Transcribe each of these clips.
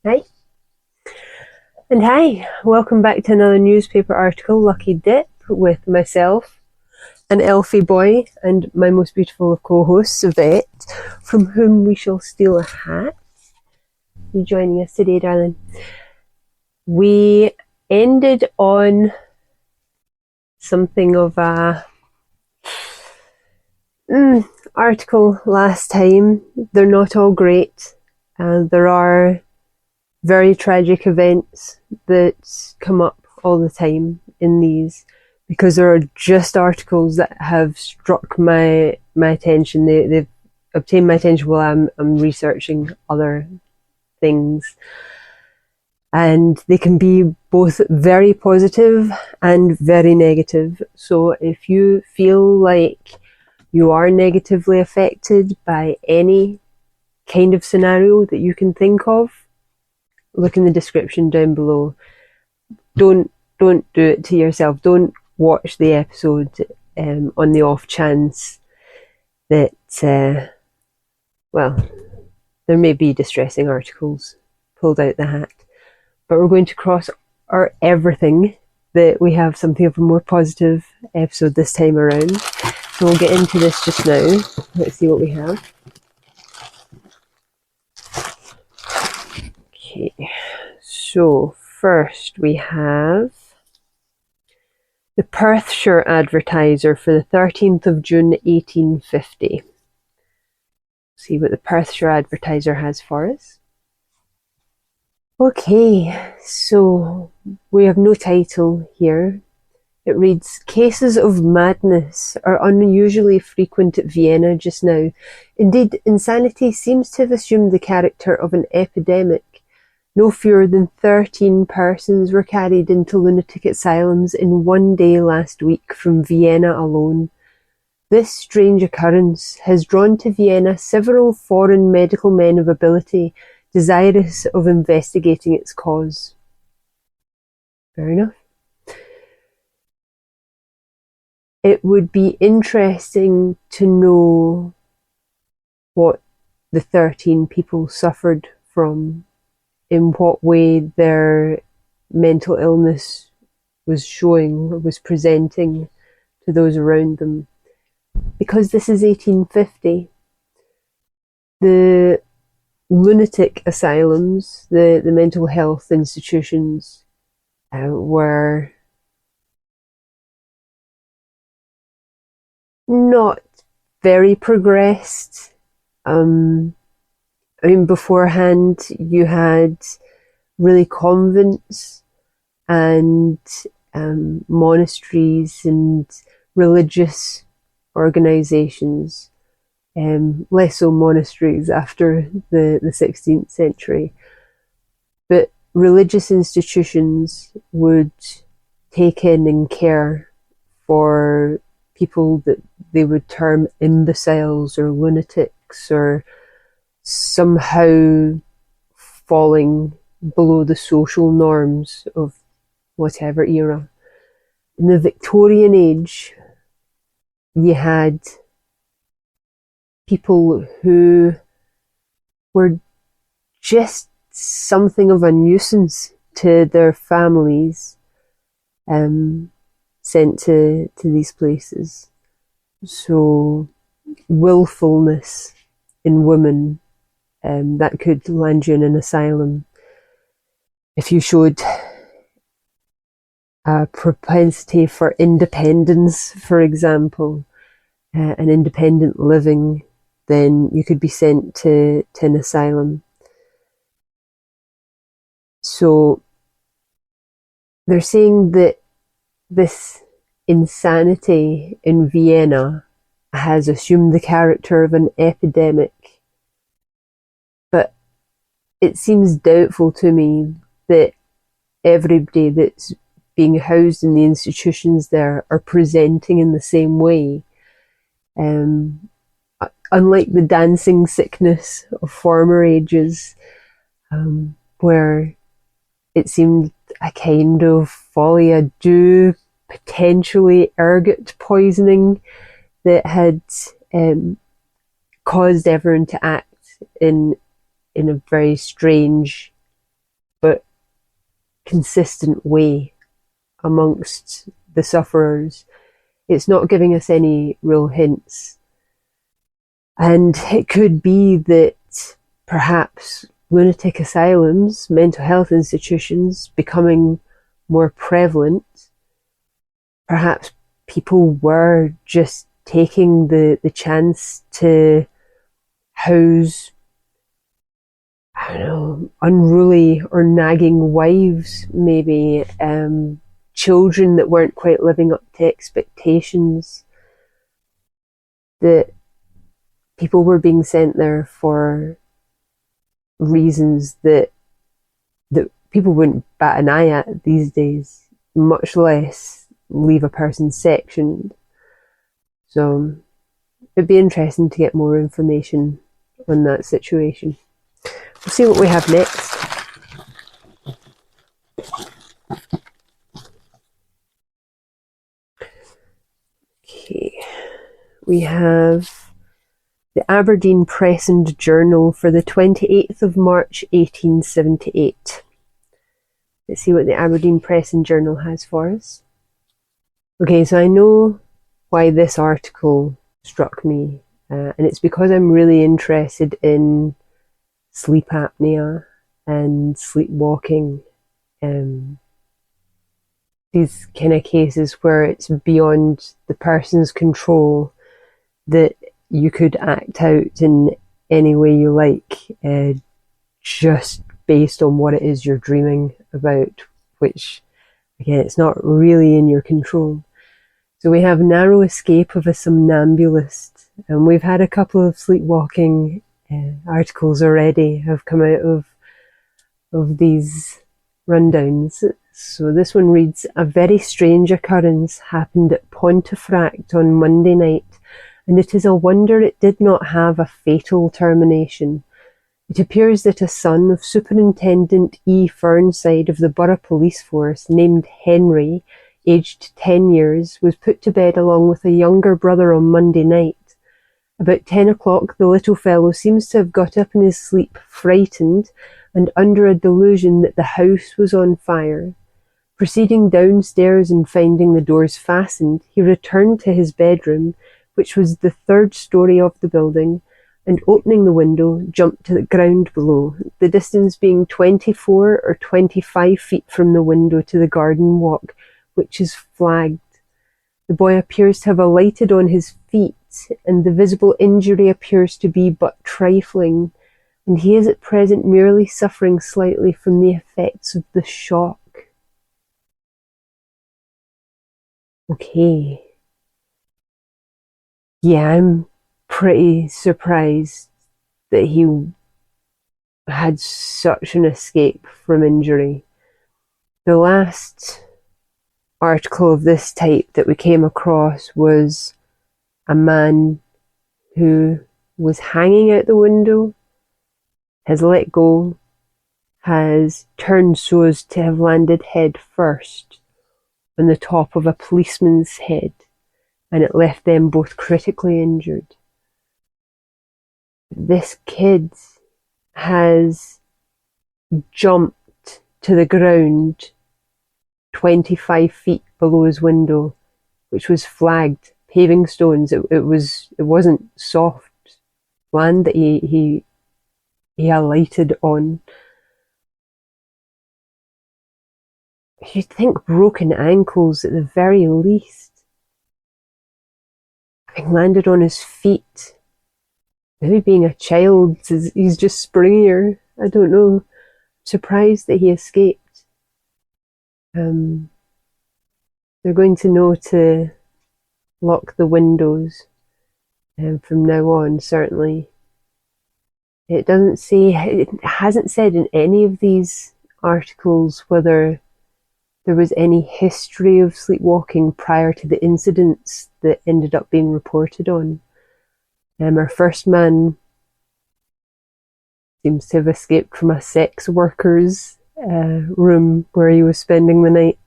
Hi. And hi, welcome back to another newspaper article, Lucky Dip, with myself, an Elfie boy, and my most beautiful of co-hosts, Yvette, from whom we shall steal a hat. You joining us today, darling? We ended on something of a article last time. They're not all great. There are very tragic events that come up all the time in these, because there are just articles that have struck my attention. They've obtained my attention while I'm researching other things, and they can be both very positive and very negative. So if you feel like you are negatively affected by any kind of scenario that you can think of, look in the description down below. Don't do it to yourself. Don't watch the episode on the off chance that there may be distressing articles pulled out the hat. But we're going to cross our everything that we have something of a more positive episode this time around. So we'll get into this just now. Let's see what we have. Okay. So first we have the Perthshire Advertiser for the 13th of June 1850. See what the Perthshire Advertiser has for us. Okay, so we have no title here. It reads, "Cases of madness are unusually frequent at Vienna just now. Indeed, insanity seems to have assumed the character of an epidemic. No fewer than 13 persons were carried into lunatic asylums in one day last week from Vienna alone. This strange occurrence has drawn to Vienna several foreign medical men of ability, desirous of investigating its cause." Fair enough. It would be interesting to know what the 13 people suffered from, in what way their mental illness was showing, was presenting to those around them. Because this is 1850, the lunatic asylums, the mental health institutions, were not very progressed. Beforehand you had really convents and monasteries and religious organisations, less so monasteries after the 16th century. But religious institutions would take in and care for people that they would term imbeciles or lunatics, or somehow falling below the social norms of whatever era. In the Victorian age, you had people who were just something of a nuisance to their families, sent to these places. So willfulness in women, that could land you in an asylum. If you showed a propensity for independence, for example, an independent living, then you could be sent to an asylum. So they're saying that this insanity in Vienna has assumed the character of an epidemic, but it seems doubtful to me that everybody that's being housed in the institutions there are presenting in the same way. Unlike the dancing sickness of former ages, where it seemed a kind of folie à deux, potentially ergot poisoning that had caused everyone to act in a very strange consistent way amongst the sufferers. It's not giving us any real hints. And it could be that perhaps lunatic asylums, mental health institutions becoming more prevalent, perhaps people were just taking the chance to house, I don't know, unruly or nagging wives, maybe, children that weren't quite living up to expectations, that people were being sent there for reasons that people wouldn't bat an eye at these days, much less leave a person sectioned. So it'd be interesting to get more information on that situation. We'll see what we have next. Okay, we have the Aberdeen Press Journal for the 28th of March 1878. Let's see what the Aberdeen Press Journal has for us. Okay, so I know why this article struck me, and it's because I'm really interested in sleep apnea and sleepwalking. These kind of cases where it's beyond the person's control, that you could act out in any way you like, just based on what it is you're dreaming about, which, again, it's not really in your control. So we have narrow escape of a somnambulist, and we've had a couple of sleepwalking articles already have come out of these rundowns. So this one reads, a very strange occurrence happened at Pontefract on Monday night, and it is a wonder it did not have a fatal termination. It appears that a son of Superintendent E. Fernside of the Borough Police Force, named Henry, aged 10 years, was put to bed along with a younger brother on Monday night. About 10 o'clock, the little fellow seems to have got up in his sleep, frightened, and under a delusion that the house was on fire. Proceeding downstairs and finding the doors fastened, he returned to his bedroom, which was the third story of the building, and opening the window, jumped to the ground below, the distance being 24 or 25 feet from the window to the garden walk, which is flagged. The boy appears to have alighted on his feet, and the visible injury appears to be but trifling, and he is at present merely suffering slightly from the effects of the shock. Okay. Yeah, I'm pretty surprised that he had such an escape from injury. The last article of this type that we came across was a man who was hanging out the window, has let go, has turned so as to have landed head first on the top of a policeman's head, and it left them both critically injured. This kid has jumped to the ground 25 feet below his window, which was flagged, paving stones. It wasn't soft land that he alighted on. You'd think broken ankles at the very least. Having landed on his feet, maybe being a child, he's just springier. I don't know. Surprised that he escaped. They're going to know to lock the windows from now on, certainly. It hasn't said in any of these articles whether there was any history of sleepwalking prior to the incidents that ended up being reported on. Our first man seems to have escaped from a sex worker's room where he was spending the night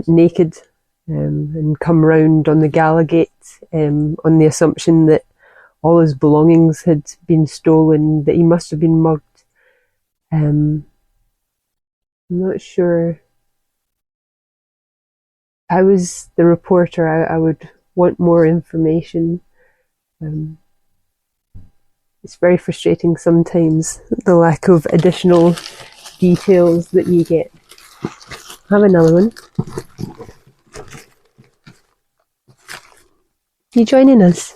naked, and come round on the Gallagate on the assumption that all his belongings had been stolen, that he must have been mugged. I'm not sure. If I was the reporter, I would want more information. It's very frustrating sometimes, the lack of additional details that you get. Have another one. You joining us?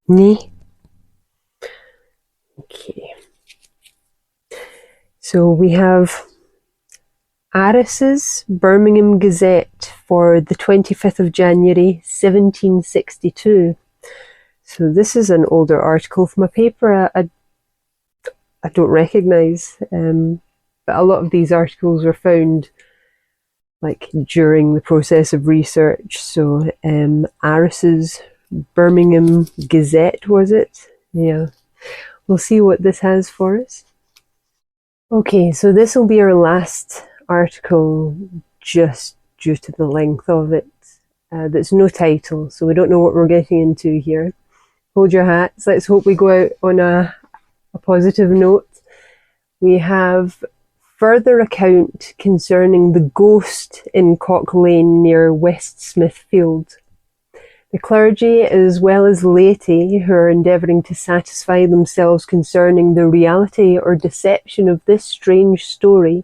Nee? Okay. So we have Aris's Birmingham Gazette for the 25th of January 1762. So this is an older article from a paper I don't recognise, but a lot of these articles were found like during the process of research. So Aris's Birmingham Gazette, was it? Yeah. We'll see what this has for us. Okay, so this will be our last article just due to the length of it. There's no title, so we don't know what we're getting into here. Hold your hats. Let's hope we go out on a positive note. We have further account concerning the ghost in Cock Lane near West Smithfield. The clergy, as well as laity, who are endeavouring to satisfy themselves concerning the reality or deception of this strange story,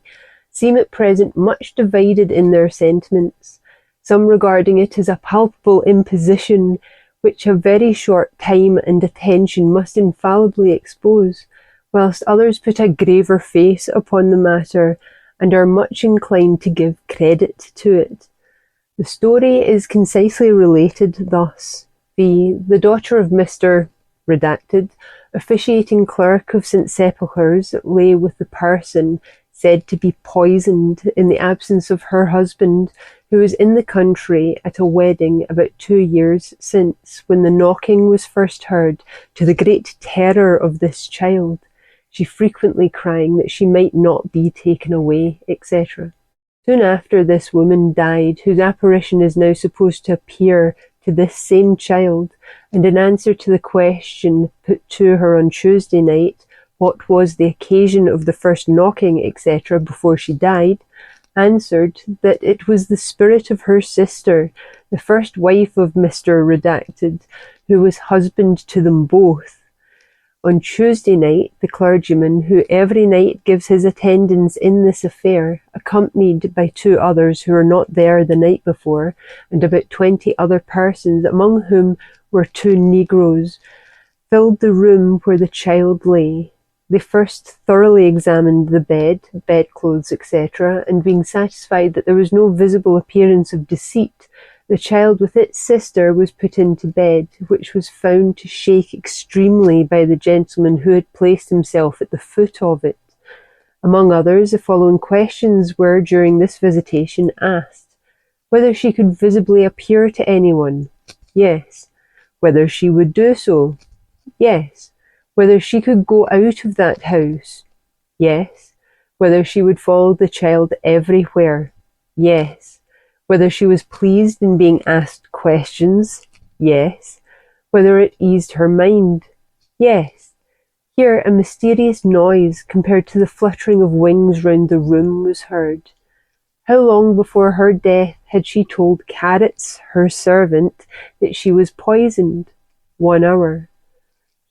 seem at present much divided in their sentiments, some regarding it as a palpable imposition which a very short time and attention must infallibly expose, whilst others put a graver face upon the matter and are much inclined to give credit to it. The story is concisely related thus, the daughter of Mr. Redacted, officiating clerk of St. Sepulchre's, lay with the person said to be poisoned in the absence of her husband, who was in the country at a wedding about 2 years since, when the knocking was first heard, to the great terror of this child, she frequently crying that she might not be taken away, etc. Soon after this woman died, whose apparition is now supposed to appear to this same child, and in answer to the question put to her on Tuesday night, what was the occasion of the first knocking, etc., before she died, answered that it was the spirit of her sister, the first wife of Mr. Redacted, who was husband to them both. On Tuesday night, the clergyman, who every night gives his attendance in this affair, accompanied by 2 others who were not there the night before, and about 20 other persons, among whom were 2 negroes, filled the room where the child lay. They first thoroughly examined the bed, bedclothes, etc., and being satisfied that there was no visible appearance of deceit, the child with its sister was put into bed, which was found to shake extremely by the gentleman who had placed himself at the foot of it. Among others, the following questions were during this visitation asked: whether she could visibly appear to anyone? Yes. Whether she would do so? Yes. Whether she could go out of that house? Yes. Whether she would follow the child everywhere? Yes. Whether she was pleased in being asked questions? Yes. Whether it eased her mind? Yes. Here a mysterious noise, compared to the fluttering of wings round the room, was heard. How long before her death had she told Carrots, her servant, that she was poisoned? 1 hour.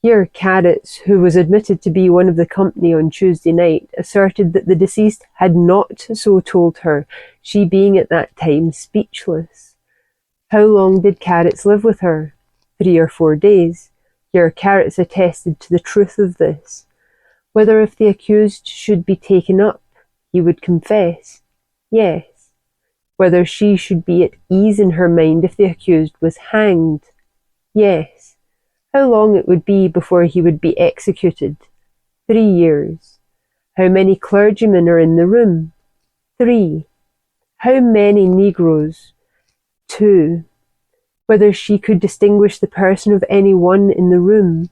Here Carrots, who was admitted to be one of the company on Tuesday night, asserted that the deceased had not so told her, she being at that time speechless. How long did Carrots live with her? 3 or 4 days. Here Carrots attested to the truth of this. Whether if the accused should be taken up, he would confess? Yes. Whether she should be at ease in her mind if the accused was hanged? Yes. How long it would be before he would be executed? 3 years. How many clergymen are in the room? 3. How many negroes? 2. Whether she could distinguish the person of any one in the room?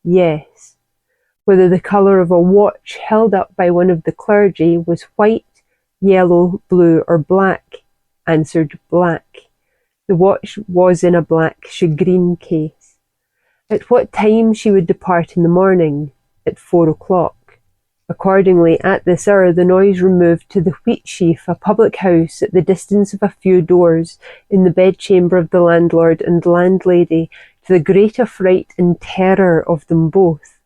Yes. Whether the colour of a watch held up by one of the clergy was white, yellow, blue, or black? Answered black. The watch was in a black shagreen case. At what time she would depart in the morning? At 4 o'clock. Accordingly, at this hour, the noise removed to the Wheat Sheaf, a public house at the distance of a few doors, in the bedchamber of the landlord and landlady, to the great affright and terror of them both.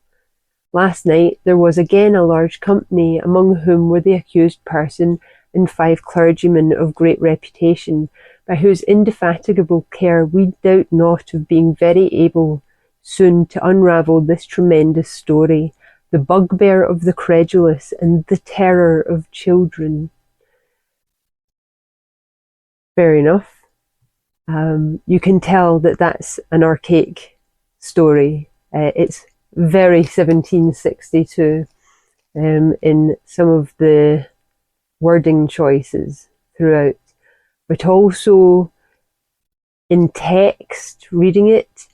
Last night there was again a large company, among whom were the accused person and 5 clergymen of great reputation, by whose indefatigable care we doubt not of being very able soon to unravel this tremendous story, the bugbear of the credulous and the terror of children. Fair enough. You can tell that that's an archaic story. It's very 1762 in some of the wording choices throughout, but also in text, reading it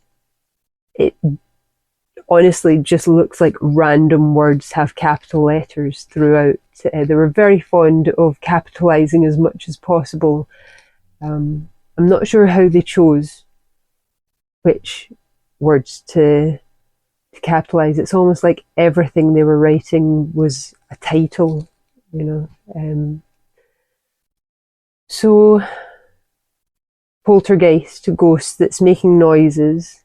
honestly just looks like random words have capital letters throughout. They were very fond of capitalizing as much as possible. I'm not sure how they chose which words to capitalize. It's almost like everything they were writing was a title, you know. So, poltergeist, ghost that's making noises,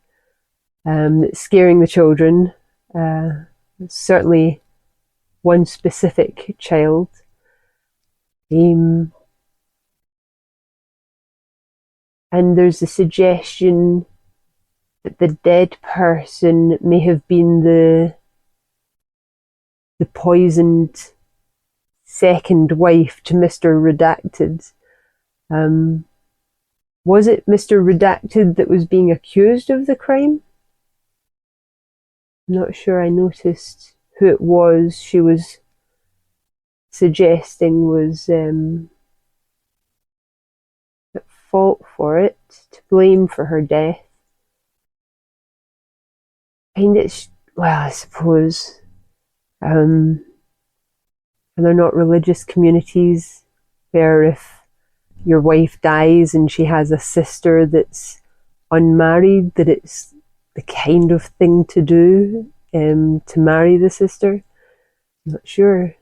that's scaring the children. Certainly one specific child. And there's a suggestion that the dead person may have been the poisoned second wife to Mr. Redacted. Was it Mr. Redacted that was being accused of the crime? I'm not sure I noticed who it was she was suggesting was at fault for it, to blame for her death. I find it, well, I suppose, and they're not religious communities where if your wife dies and she has a sister that's unmarried, that it's the kind of thing to do to marry the sister. I'm not sure.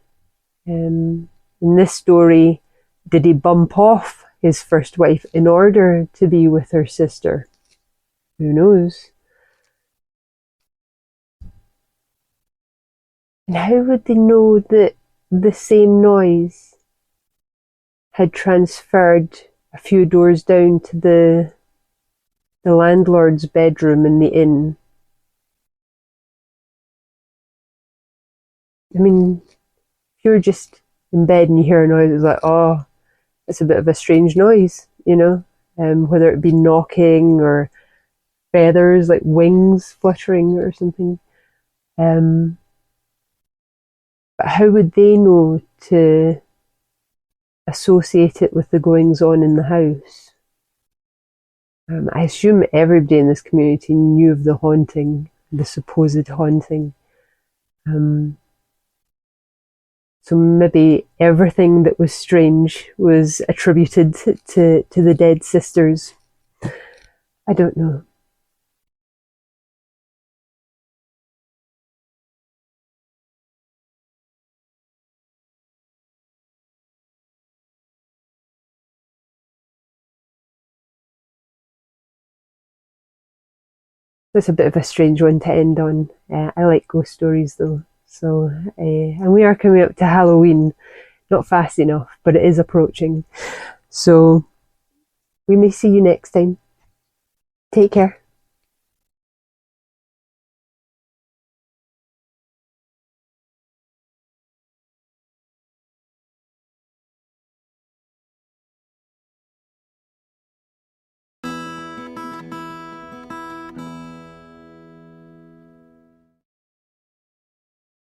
In this story, did he bump off his first wife in order to be with her sister? Who knows? And how would they know that the same noise had transferred a few doors down to the landlord's bedroom in the inn? I mean, if you're just in bed and you hear a noise, it's like, oh, it's a bit of a strange noise, you know, whether it be knocking or feathers, like wings fluttering or something. But how would they know to associate it with the goings on in the house? I assume everybody in this community knew of the haunting, the supposed haunting. So maybe everything that was strange was attributed to the dead sisters. I don't know. That's a bit of a strange one to end on. I like ghost stories though. So, and we are coming up to Halloween. Not fast enough, but it is approaching. So, we may see you next time. Take care.